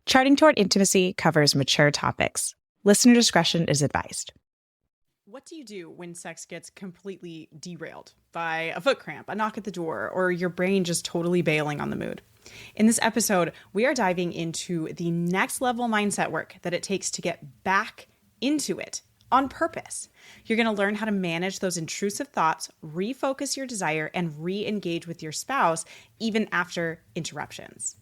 Charting Toward Intimacy covers mature topics. Listener discretion is advised. What do you do when sex gets completely derailed by a foot cramp, a knock at the door, or your brain just totally bailing on the mood? In this episode, we are diving into the next level mindset work that it takes to get back into it on purpose. You're going to learn how to manage those intrusive thoughts, refocus your desire, and re-engage with your spouse even after interruptions.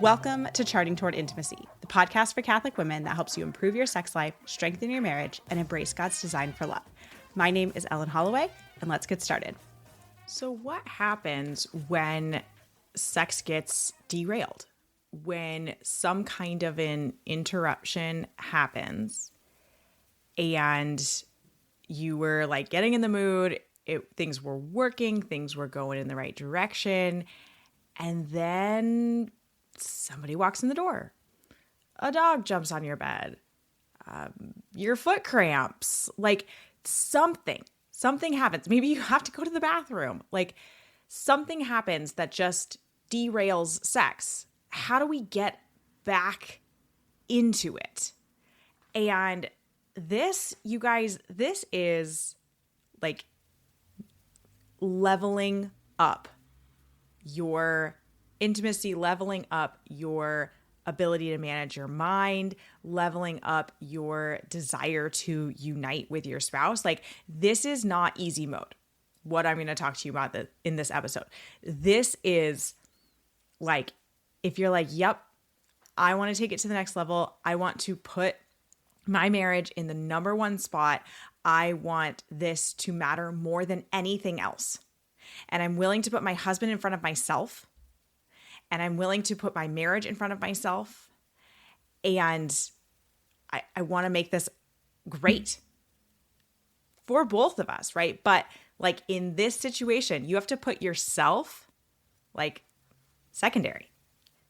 Welcome to Charting Toward Intimacy, the podcast for Catholic women that helps you improve your sex life, strengthen your marriage, and embrace God's design for love. My name is Ellen Holloway, and let's get started. So what happens when sex gets derailed? When some kind of an interruption happens and you were like getting in the mood, things were working, things were going in the right direction, and then somebody walks in the door. A dog jumps on your bed. Your foot cramps. Like something happens. Maybe you have to go to the bathroom. Like something happens that just derails sex. How do we get back into it? And this, you guys, this is like leveling up your intimacy, leveling up your ability to manage your mind, leveling up your desire to unite with your spouse. Like this is not easy mode, what I'm going to talk to you about in this episode. This is like, if you're like, yep, I want to take it to the next level. I want to put my marriage in the number one spot. I want this to matter more than anything else. And I'm willing to put my husband in front of myself. And I'm willing to put my marriage in front of myself. And I want to make this great for both of us, right? But like in this situation, you have to put yourself like secondary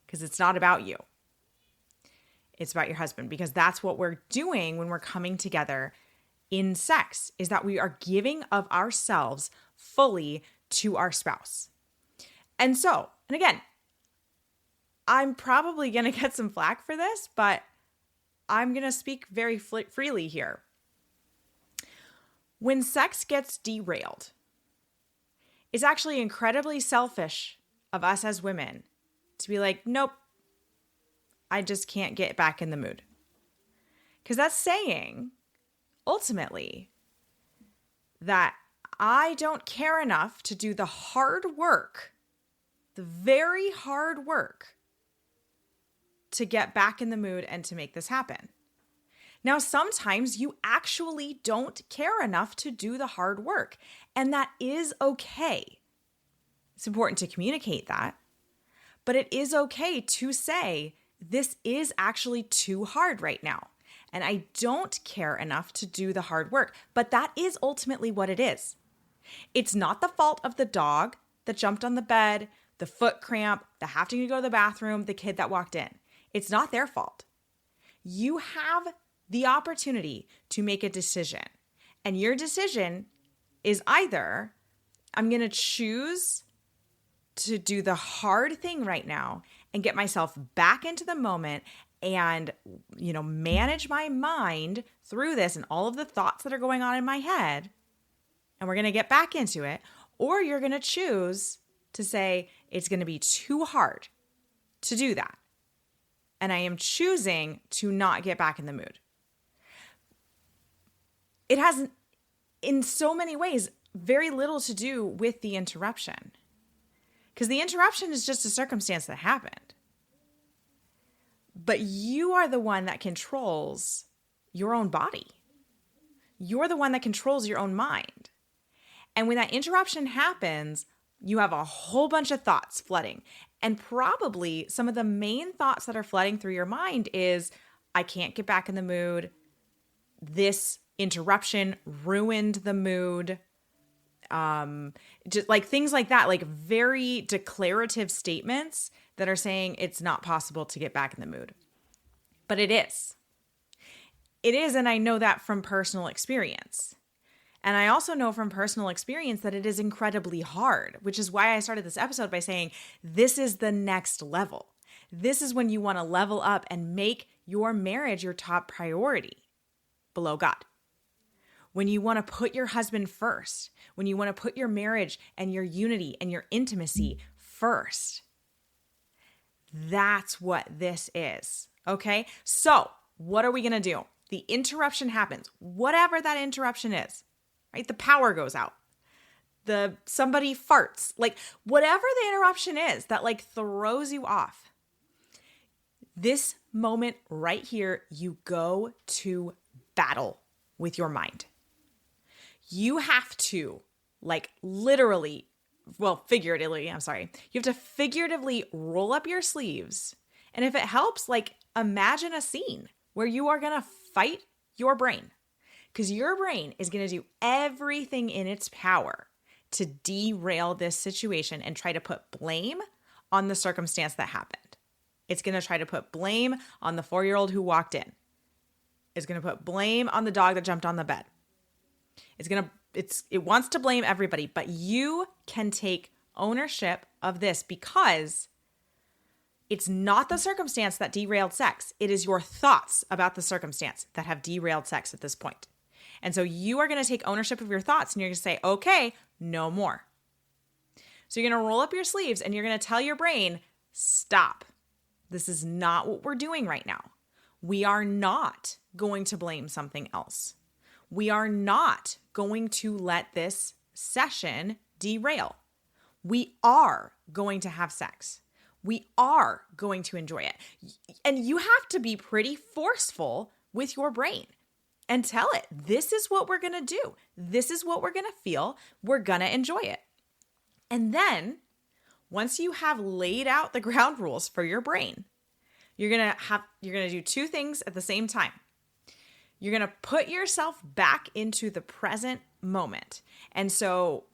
because it's not about you. It's about your husband, because that's what we're doing when we're coming together in sex, is that we are giving of ourselves fully to our spouse. And again, I'm probably going to get some flack for this, but I'm going to speak very freely here. When sex gets derailed, it's actually incredibly selfish of us as women to be like, nope, I just can't get back in the mood. Because that's saying, ultimately, that I don't care enough to do the hard work, the very hard work, to get back in the mood and to make this happen. Now, sometimes you actually don't care enough to do the hard work, and that is okay. It's important to communicate that, but it is okay to say, this is actually too hard right now, and I don't care enough to do the hard work, but that is ultimately what it is. It's not the fault of the dog that jumped on the bed, the foot cramp, the having to go to the bathroom, the kid that walked in. It's not their fault. You have the opportunity to make a decision. And your decision is either I'm going to choose to do the hard thing right now and get myself back into the moment and, manage my mind through this and all of the thoughts that are going on in my head. And we're going to get back into it. Or you're going to choose to say it's going to be too hard to do that. And I am choosing to not get back in the mood. It has, in so many ways, very little to do with the interruption. Because the interruption is just a circumstance that happened. But you are the one that controls your own body. You're the one that controls your own mind. And when that interruption happens, you have a whole bunch of thoughts flooding. And probably some of the main thoughts that are flooding through your mind is, I can't get back in the mood. This interruption ruined the mood. Just like things like that, like very declarative statements that are saying it's not possible to get back in the mood. But it is. It is, and I know that from personal experience. And I also know from personal experience that it is incredibly hard, which is why I started this episode by saying this is the next level. This is when you want to level up and make your marriage your top priority below God. When you want to put your husband first, when you want to put your marriage and your unity and your intimacy first. That's what this is. Okay? So, what are we going to do? The interruption happens, whatever that interruption is, right? The power goes out. Somebody farts, like whatever the interruption is that like throws you off. This moment right here, you go to battle with your mind. You have to like literally, well, figuratively, I'm sorry. You have to figuratively roll up your sleeves. And if it helps, like imagine a scene where you are going to fight your brain, because your brain is going to do everything in its power to derail this situation and try to put blame on the circumstance that happened. It's going to try to put blame on the 4-year-old who walked in. It's going to put blame on the dog that jumped on the bed. It wants to blame everybody, but you can take ownership of this because it's not the circumstance that derailed sex. It is your thoughts about the circumstance that have derailed sex at this point. And so you are going to take ownership of your thoughts and you're going to say, okay, no more. So you're going to roll up your sleeves and you're going to tell your brain, stop. This is not what we're doing right now. We are not going to blame something else. We are not going to let this session derail. We are going to have sex. We are going to enjoy it. And you have to be pretty forceful with your brain and tell it, this is what we're going to do. This is what we're going to feel. We're going to enjoy it. And then once you have laid out the ground rules for your brain, you're going to do two things at the same time. You're going to put yourself back into the present moment. And so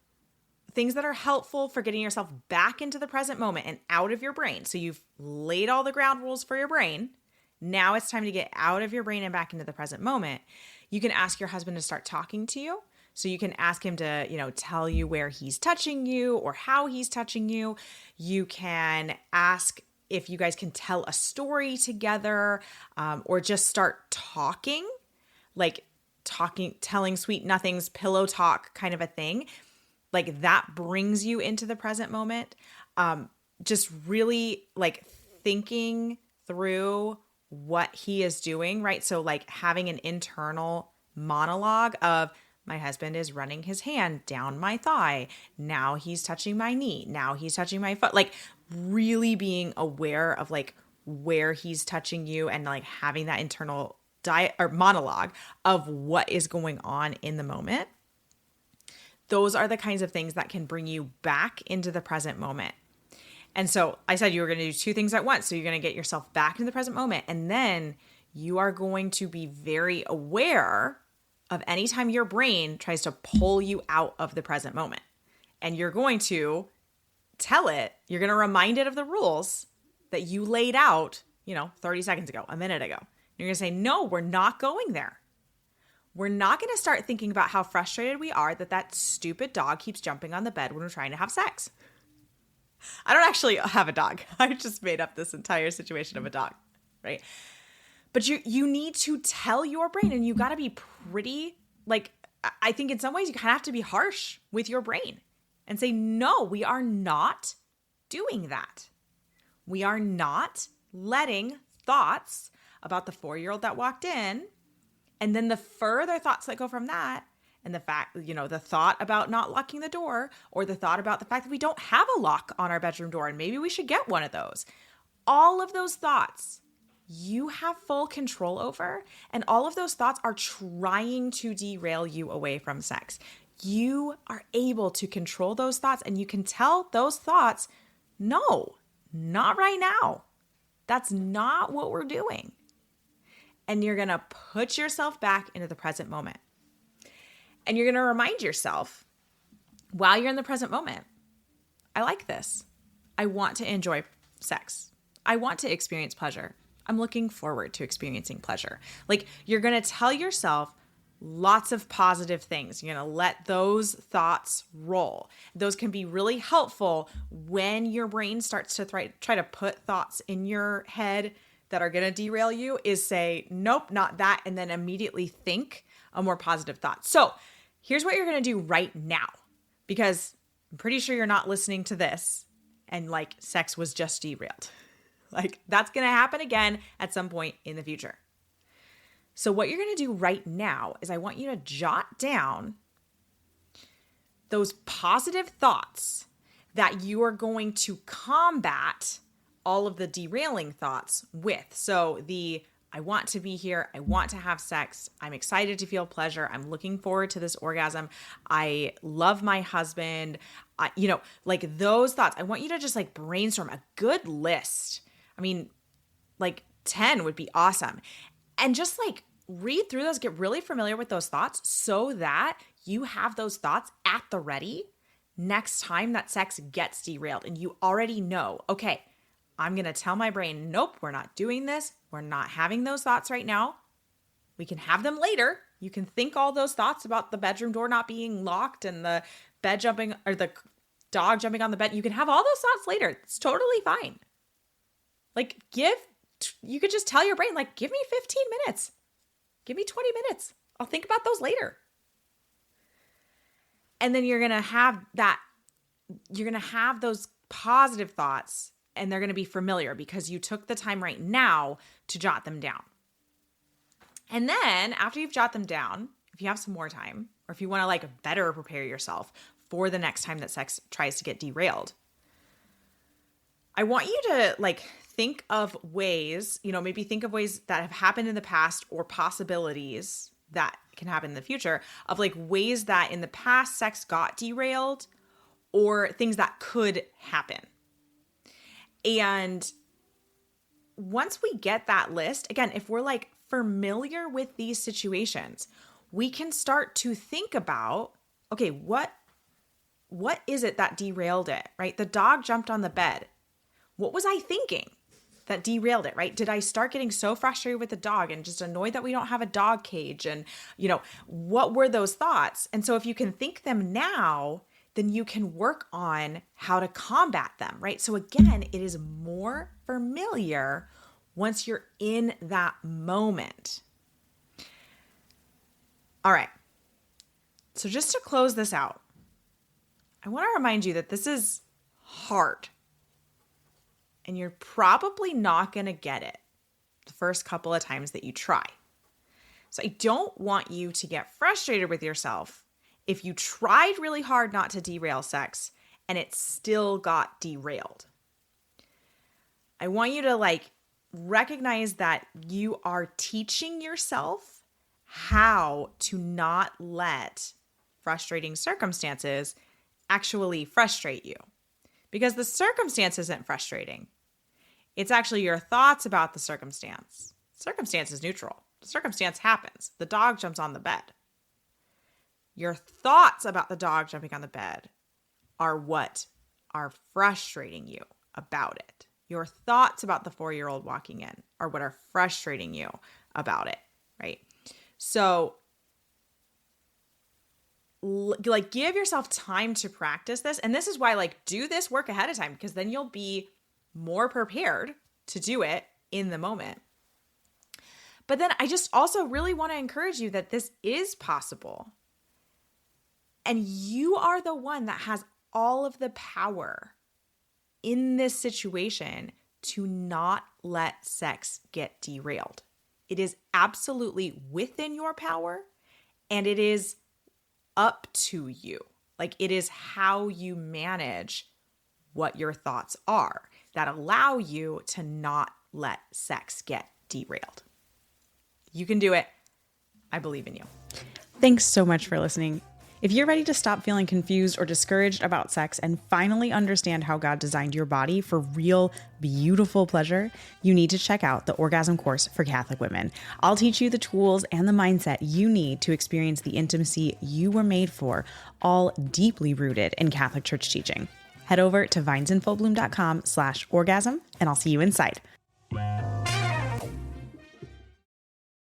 things that are helpful for getting yourself back into the present moment and out of your brain. So you've laid all the ground rules for your brain. Now it's time to get out of your brain and back into the present moment. You can ask your husband to start talking to you. So you can ask him to, tell you where he's touching you or how he's touching you. You can ask if you guys can tell a story together, or just start talking, telling sweet nothings, pillow talk kind of a thing. Like that brings you into the present moment. Just really like thinking through what he is doing, right? So like having an internal monologue of, my husband is running his hand down my thigh. Now he's touching my knee. Now he's touching my foot. Like really being aware of like where he's touching you and like having that internal monologue of what is going on in the moment. Those are the kinds of things that can bring you back into the present moment. And so I said you were going to do two things at once. So you're going to get yourself back into the present moment. And then you are going to be very aware of any time your brain tries to pull you out of the present moment. And you're going to tell it, you're going to remind it of the rules that you laid out, 30 seconds ago, a minute ago. You're going to say, no, we're not going there. We're not going to start thinking about how frustrated we are that stupid dog keeps jumping on the bed when we're trying to have sex. I don't actually have a dog. I just made up this entire situation of a dog, right? But you need to tell your brain, and you got to be pretty, I think in some ways you kind of have to be harsh with your brain and say, no, we are not doing that. We are not letting thoughts about the 4-year-old that walked in, and then the further thoughts that go from that, and the fact, the thought about not locking the door, or the thought about the fact that we don't have a lock on our bedroom door and maybe we should get one of those. All of those thoughts you have full control over, and all of those thoughts are trying to derail you away from sex. You are able to control those thoughts, and you can tell those thoughts, no, not right now. That's not what we're doing. And you're going to put yourself back into the present moment. And you're going to remind yourself while you're in the present moment, I like this. I want to enjoy sex. I want to experience pleasure. I'm looking forward to experiencing pleasure. Like you're going to tell yourself, lots of positive things. You're going to let those thoughts roll. Those can be really helpful when your brain starts to try to put thoughts in your head that are going to derail you, is say, nope, not that, and then immediately think a more positive thought. So here's what you're going to do right now, because I'm pretty sure you're not listening to this and like sex was just derailed. Like that's going to happen again at some point in the future. So what you're going to do right now is I want you to jot down those positive thoughts that you are going to combat all of the derailing thoughts with. So I want to be here. I want to have sex. I'm excited to feel pleasure. I'm looking forward to this orgasm. I love my husband. Like those thoughts. I want you to just like brainstorm a good list. I mean, like 10 would be awesome. And just like read through those, get really familiar with those thoughts so that you have those thoughts at the ready next time that sex gets derailed. And you already know, okay, I'm going to tell my brain, nope, we're not doing this. We're not having those thoughts right now. We can have them later. You can think all those thoughts about the bedroom door not being locked and the bed jumping or the dog jumping on the bed. You can have all those thoughts later. It's totally fine. Like you could just tell your brain, like, give me 15 minutes. Give me 20 minutes. I'll think about those later. And then you're going to have those positive thoughts, and they're going to be familiar because you took the time right now to jot them down. And then after you've jot them down, if you have some more time, or if you want to like better prepare yourself for the next time that sex tries to get derailed, I want you to like think of ways, maybe think of ways that have happened in the past or possibilities that can happen in the future of like ways that in the past sex got derailed or things that could happen. And once we get that list, again, if we're like familiar with these situations, we can start to think about, okay, what is it that derailed it, right? The dog jumped on the bed. What was I thinking that derailed it, right? Did I start getting so frustrated with the dog and just annoyed that we don't have a dog cage? And, what were those thoughts? And so if you can think them now, then you can work on how to combat them, right? So again, it is more familiar once you're in that moment. All right. So just to close this out, I want to remind you that this is hard. And you're probably not going to get it the first couple of times that you try. So I don't want you to get frustrated with yourself if you tried really hard not to derail sex and it still got derailed. I want you to like recognize that you are teaching yourself how to not let frustrating circumstances actually frustrate you. Because the circumstance isn't frustrating. It's actually your thoughts about the circumstance. Circumstance is neutral. The circumstance happens. The dog jumps on the bed. Your thoughts about the dog jumping on the bed are what are frustrating you about it. Your thoughts about the 4-year-old walking in are what are frustrating you about it, right? So like give yourself time to practice this. And this is why like do this work ahead of time, because then you'll be more prepared to do it in the moment. But then I just also really want to encourage you that this is possible. And you are the one that has all of the power in this situation to not let sex get derailed. It is absolutely within your power, and it is up to you. Like it is how you manage what your thoughts are that allow you to not let sex get derailed. You can do it. I believe in you. Thanks so much for listening. If you're ready to stop feeling confused or discouraged about sex and finally understand how God designed your body for real, beautiful pleasure, you need to check out the Orgasm Course for Catholic Women. I'll teach you the tools and the mindset you need to experience the intimacy you were made for, all deeply rooted in Catholic Church teaching. Head over to vinesandfullbloom.com/orgasm, and I'll see you inside.